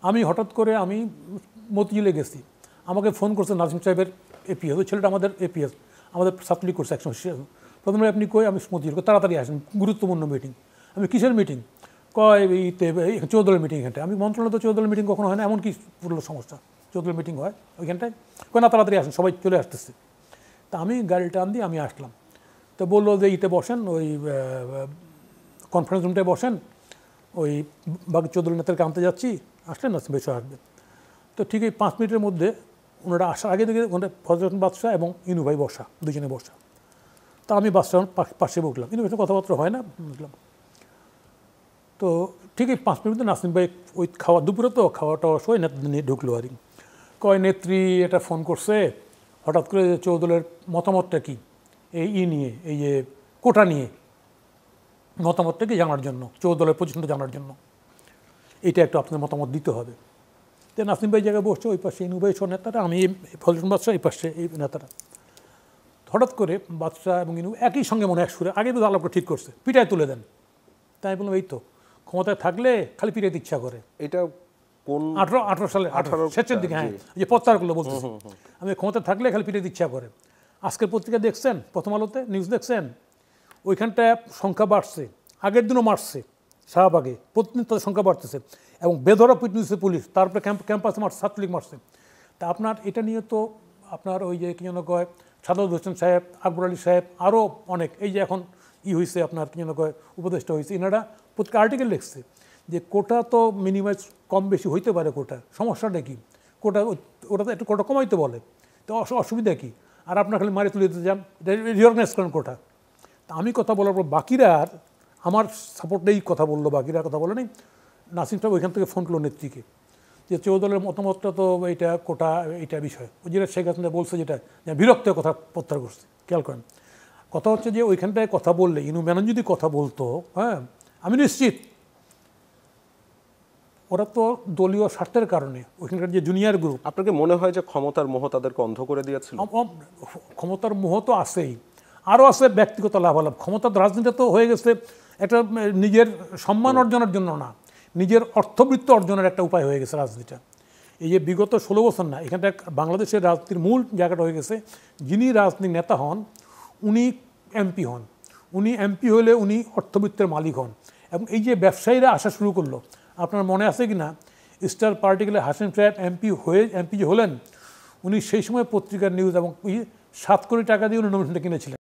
আমি হঠাৎ করে আমি মতিঝিলে গেছি, আমাকে ফোন করছে নাজিম সাহেবের এপিএস, ওই ছেলেটা আমাদের এপিএস, আমাদের ছাত্রলীগ করছে একসময়। প্রথমে আপনি কই, আমি মতিঝিল, তাড়াতাড়ি আসেন, গুরুত্বপূর্ণ মিটিং। আমি কিসের মিটিং? কয় এইতে 14 দলের মিটিং এখানটায়। আমি মন্ত্রণালয় তো 14 দলের মিটিং কখনো হয় না, এমন কি পুরো সমস্যা 14 দলের মিটিং হয় ওইখানটায়? কয় না, তাড়াতাড়ি আসেন, সবাই চলে আসতেছে। তা আমি গাড়ি টান দিয়ে আমি আসলাম। তো বললো যে ইতে বসেন, ওই কনফারেন্স রুমটায় বসেন, ওই বাকি 14 দলের নেতাকে আনতে যাচ্ছি, আসলেন না বেশ আসবে। তো ঠিক এই 5 মিনিটের মধ্যে ওনারা আসার আগে থেকে ওনারা ফজল হোসেন বাদশাহ এবং ইনু ভাই বসা, দুজনে বসা। তা আমি বাদশাহ পাশে বসলাম, ইনু ভাইয়ের কথাবার্তা হয় না, বুঝলাম। তো ঠিক এই 5 মিনিট মধ্যে নাসিম ভাই ওই খাওয়া, দুপুরে তো খাওয়া টাওয়া সবাই নেতা নিয়ে ঢুকলো আর কি। কয় নেত্রী এটা ফোন করছে হঠাৎ করে, চৌদলের মতামতটা কি এই নিয়ে, এই যে কোটা নিয়ে মতামতটা কি জানার জন্য, চৌদলের পজিশনটা জানার জন্য এইটা একটু আপনার মতামত দিতে হবে। তো নাসিম ভাই জায়গায় বসছে, ওই পাশে ইনু ভাই সহ নেতারা, আমি ফজল হোসেন বাদশাহ, এই পাশে এই নেতারা। হঠাৎ করে বাদশাহ এবং ইনু একই সঙ্গে মনে এক সুরে, আগে তো আলাপটা ঠিক করছে, পিটায় তুলে দেন। তাই বললাম এই তো ক্ষমতায় থাকলে খালি পিটাইতে ইচ্ছা করে। এটা কোন 18 সালে, 18 শেষের দিকে, হ্যাঁ, যে প্রত্যাহারগুলো বলতেছি, আমি ক্ষমতায় থাকলে খালি পিটাইতে ইচ্ছা করে। আজকের পত্রিকা দেখছেন, প্রথম আলোতে নিউজ দেখছেন, ওইখানটায় সংখ্যা বাড়ছে, আগের দিনও মারছে শাহবাগে, প্রতিদিন তাদের সংখ্যা বাড়তেছে এবং বেধড়ক পিট নিচ্ছে পুলিশ, তারপরে ক্যাম্পাসে মারছে, ছাত্রলীগ মারছে। তা আপনার এটা নিয়ে তো আপনার ওই যে কি যেন কয় সাদাত হোসেন সাহেব, আকবর আলী সাহেব, আরও অনেক, এই যে এখন হয়েছে আপনার কি যেন কয় উপদেষ্টা হয়েছে, এনারা প্রত্যেক আর্টিকেল লিখছে যে কোটা তো মিনিমাইজ কম বেশি হইতে পারে, কোটা সমস্যাটা কি, কোটা ওটা তো একটু কোটা কমাইতে বলে, তো অসুবিধা কী? আর আপনার খালি মারি তুলে দিতে যান, রিঅর্গানাইজ করেন কোটা। তা আমি কথা বলার পর বাকিরা আর আমার সাপোর্টেই কথা বললো, বাকিরা কথা বলে নেই। নাসিম সাহেব ওইখান থেকে ফোন করলো নেত্রীকে, যে চৌদলের মতামতটা তো এইটা কোটা, এইটা বিষয়, ওই যেটা শেখ হাসিনা বলছে, যেটা বিরক্তের কথা প্রত্যাহার করছে। খেয়াল করেন, কথা হচ্ছে যে ওইখানটায় কথা বললে, ইনু মেনন যদি কথা বলতো, হ্যাঁ, আমি নিশ্চিত ওরা তো দলীয় স্বার্থের কারণে ওইখানকার যে জুনিয়র গ্রুপ। আপনাকে মনে হয় যে ক্ষমতার মোহ তাদেরকে অন্ধ করে দিয়েছিল? ক্ষমতার মোহ তো আছেই, আরও আছে ব্যক্তিগত লাভালাভ। ক্ষমতার রাজনীতি তো হয়ে গেছে একটা নিজের সম্মান অর্জনের জন্য না, নিজের অর্থবৃত্ত অর্জনের একটা উপায় হয়ে গেছে রাজনীতিটা। এই যে বিগত 16 বছর না, এখানটা বাংলাদেশের রাজনীতির মূল জায়গাটা হয়ে গেছে, যিনি রাজনীতির নেতা হন উনি এমপি হন, উনি এমপি হলে উনি অর্থবৃত্তের মালিক হন। এবং এই যে ব্যবসায়ীরা আসা শুরু করলো, আপনার মনে আছে কি না, স্টার পার্টিকুলে হাসিম সাহেব এমপি যে হলেন, উনি সেই সময় পত্রিকার নিউজ এবং 7 কোটি টাকা দিয়ে উনি নমিনেশনটা কিনেছিলেন।